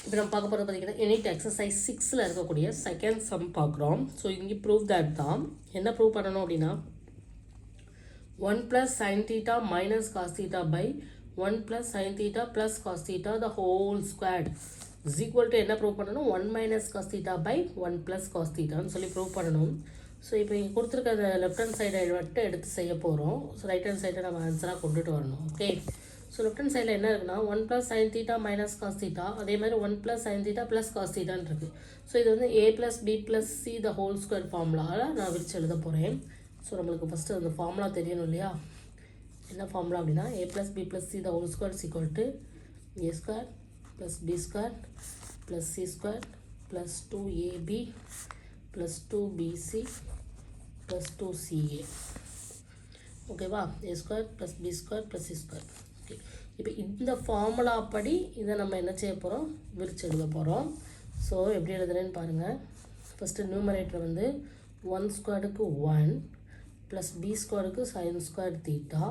இப்போ நம்ம பார்க்க போகிறது பார்த்தீங்கன்னா யூனிட் எக்ஸசைஸ் 6ல் இருக்கக்கூடிய செகண்ட் சம் பார்க்குறோம். ஸோ இங்கே ப்ரூவ் தட் தான். என்ன ப்ரூவ் பண்ணணும் அப்படின்னா 1 + sin θ - cos θ by 1 + sin θ + cos θ the whole squared is equal to என்ன ப்ரூவ் பண்ணணும் 1 - cos θ by 1 + cos θன்னு சொல்லி ப்ரூவ் பண்ணணும். ஸோ இப்போ இங்கே கொடுத்துருக்க லெஃப்ட் ஹேண்ட் சைடை மட்டும் எடுத்து செய்ய போகிறோம். ஸோ ரைட் ஹேண்ட் சைடை நம்ம ஆன்சராக கொண்டுட்டு வரணும். ஓகே, ஸோ லெஃப்ட் ஹேண்ட் சைடில் என்ன இருக்குன்னா 1 + sin θ - cos θ, அதே மாதிரி 1 + sin θ + cos θன்னு இருக்குது. ஸோ இது வந்து a + b + c the whole square ஃபார்முலாவில் நான் விரிச்சு எழுத போகிறேன். ஸோ நம்மளுக்கு ஃபஸ்ட்டு அந்த ஃபார்முலா தெரியணும் இல்லையா? என்ன ஃபார்முலா அப்படின்னா a + b + c the whole square is equal to a square + b square + c square + 2ab + 2bc + 2ca. ஓகேவா? a square + b square + c square. Okay, இப்போ இந்த ஃபார்முலா படி இதை நம்ம என்ன செய்ய போகிறோம், விரிச்சு எழுத போகிறோம். ஸோ எப்படி எழுதுறேன்னு பாருங்கள். ஃபஸ்ட்டு நியூமரேட்டர் வந்து 1 ஸ்கொயருக்கு 1 ப்ளஸ் b ஸ்கொயருக்கு sin ஸ்கொயர் தீட்டா,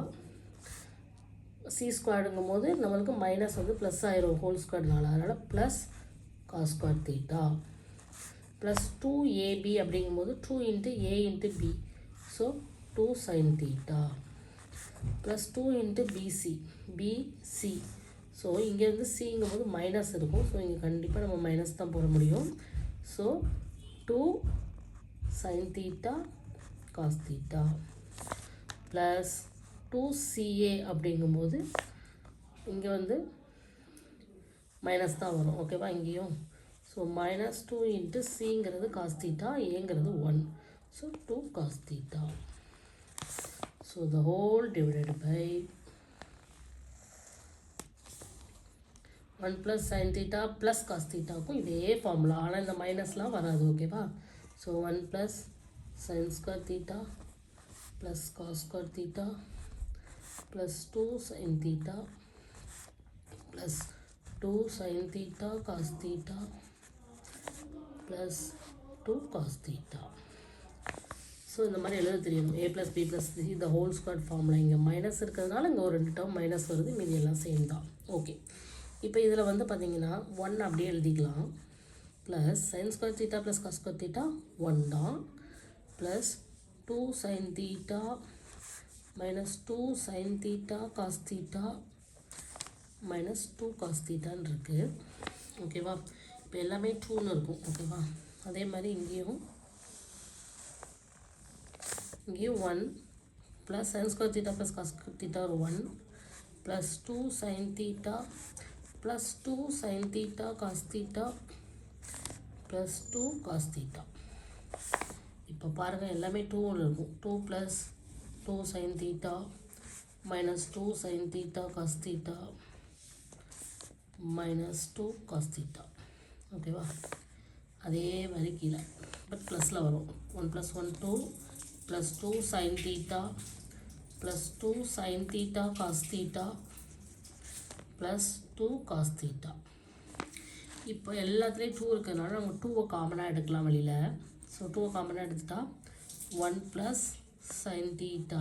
c ஸ்கொயருங்கும் போது நம்மளுக்கு மைனஸ் வந்து ப்ளஸ் ஆயிரும் ஹோல் ஸ்கொயர்னால, அதனால் plus cos square theta plus 2ab அப்படிங்கும்போது 2 × a × b, ஸோ 2 sin தீட்டா ப்ளஸ் 2 × bc. ஸோ இங்கேருந்து சிங்கும் போது மைனஸ் இருக்கும். ஸோ இங்கே கண்டிப்பாக நம்ம மைனஸ் தான் போட முடியும். So 2 sin theta cos theta plus 2ca அப்படிங்கும்போது இங்கே வந்து மைனஸ் தான் வரும். ஓகேவா? இங்கேயும் ஸோ -2 × சிங்கிறது காஸ் தீட்டா, ஏங்கிறது 1, so 2 cos theta. So the whole divided by 1 + sin θ + cos θக்கும் இதே ஃபார்முலா, ஆனால் இந்த மைனஸ்லாம் வராது. ஓகேவா? So 1 + sin square theta + cos square theta + 2 sin θ + 2 sin θ cos θ + 2 cos θ. So இந்த மாதிரி எழுத தெரியணும். a + b + c the whole square formula. இங்கே மைனஸ் இருக்கிறதுனால இங்கே ஒரு 2 டேர்ம் மைனஸ் வருது, மீதி எல்லாம் சேம் தான். ஓகே, இப்போ இதில் வந்து பார்த்தீங்கன்னா 1 அப்படியே எழுதிக்கலாம். Plus sin square theta + cos square theta 1 தான், plus 2 sin θ - 2 sin θ cos θ -2 cos θன்னு இருக்குது. ஓகேவா? இப்போ எல்லாமே 2ன்னு இருக்கும். ஓகேவா? அதே மாதிரி இங்கேயும் 1 plus sin square theta + cos square theta ஒரு 1 plus 2 sin θ plus 2 sin θ cos θ plus 2 cos θ. இப்போ பாருங்கள் எல்லாமே 2ன்னு இருக்கும். 2 plus 2 sin θ -2 sin θ cos θ -2 cos θ. ஓகேவா? அதே மாதிரி கீழே பட் ப்ளஸில் வரும். 1 + 1 2 plus 2 sin θ plus 2 sin θ cos θ plus 2 cos θ. இப்போ எல்லாத்துலேயும் 2 இருக்கிறதுனால நம்ம 2வை காமனாக எடுக்கலாம் வெளியில். ஸோ 2வை காமனாக எடுத்துட்டா 1 + sin θ,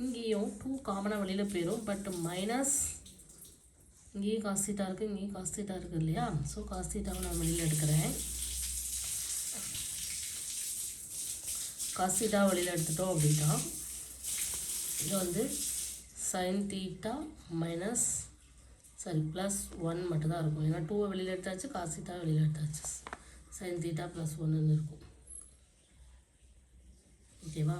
இங்கேயும் 2 காமனாக வெளியில் போயிடும். பட் மைனஸ் இங்கேயும் cos θ இருக்குது, இங்கேயும் cos θ இருக்குது இல்லையா? ஸோ cos θவை நான் வெளியில் எடுக்கிறேன். cos θ வெளியில் எடுத்துட்டோம் அப்படின்னா இது வந்து sin θ மைனஸ் ப்ளஸ் 1 மட்டும் தான் இருக்கும். ஏன்னா 2வை வெளியில் எடுத்தாச்சு, cos θ வெளியில் எடுத்தாச்சு, sin θ + 1ன்னு இருக்கும். ஓகேவா?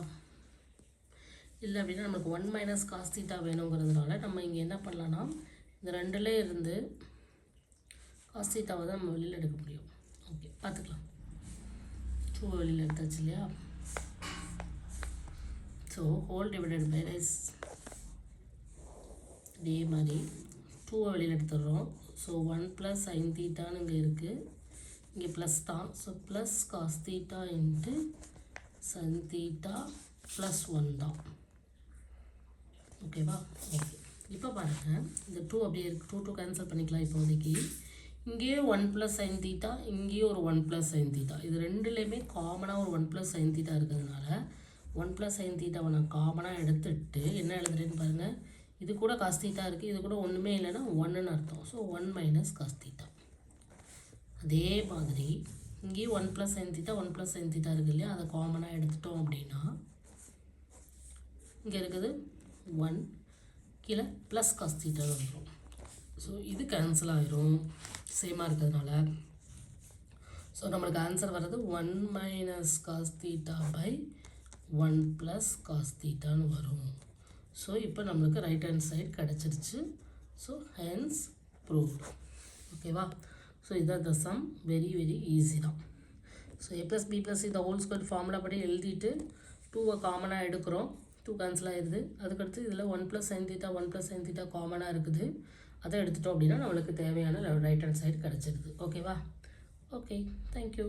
இல்லை அப்படின்னா நமக்கு 1 - cos θ வேணுங்கிறதுனால நம்ம இங்கே என்ன பண்ணலான்னா இந்த 2லே இருந்து cos θவை தான் நம்ம வெளியில் எடுக்க முடியும். ஓகே, பார்த்துக்கலாம். 2 வெளியில் எடுத்தாச்சு இல்லையா? ஸோ ஹோல் டிவைடட் பை ரைஸ் இதே மாதிரி 2வை வெளியில் எடுத்துடுறோம். ஸோ 1 + sin θன்னு இங்கே இருக்குது, இங்கே ப்ளஸ் தான். ஸோ ப்ளஸ் cos θ × sin θ + 1 தான். ஓகேவா? ஓகே, இப்போ பாருங்கள் இந்த 2 அப்படியே இருக்குது. 2 கேன்சல் பண்ணிக்கலாம் இப்போதைக்கு. இங்கேயும் 1 + sin θ, இங்கேயும் ஒரு 1 + sin θ. இது ரெண்டுலேயுமே காமனாக ஒரு 1 + sin θ இருக்கிறதுனால 1 + sin θவை நான் காமனாக எடுத்துட்டு என்ன எழுதுறேன்னு பாருங்கள். இது கூட cos θ இருக்குது, இது கூட ஒன்றுமே இல்லைன்னா 1ன்னு அர்த்தம். So 1 - cos θ. அதே மாதிரி இங்கேயும் 1 + sin θ 1 + sin θ இருக்குது இல்லையா, அதை காமனாக எடுத்துட்டோம் அப்படின்னா இங்கே இருக்குது 1 கீழே ப்ளஸ் cos θ வந்துடும். ஸோ இது கேன்சல் ஆயிரும் சேமாக இருக்கிறதுனால. ஸோ நம்மளுக்கு ஆன்சர் வர்றது 1 - cos θ/1 + cos θன்னு வரும். ஸோ இப்போ நம்மளுக்கு ரைட் ஹேண்ட் சைடு கிடச்சிருச்சு. So hence proved. ஓகேவா? ஸோ இதான் the sum. Very very easy தான். So a + b + c the whole square formula படி எழுதிட்டு 2 காமனாக எடுக்கிறோம். 2 கேன்சல் ஆயிடுது. அதுக்கடுத்து இதில் 1 + sin θ 1 + sin θ காமனாக இருக்குது. அதை எடுத்துட்டோம் அப்படின்னா நம்மளுக்கு தேவையான ரைட் ஹேண்ட் சைடு கிடச்சிருது. ஓகேவா? Okay, thank you.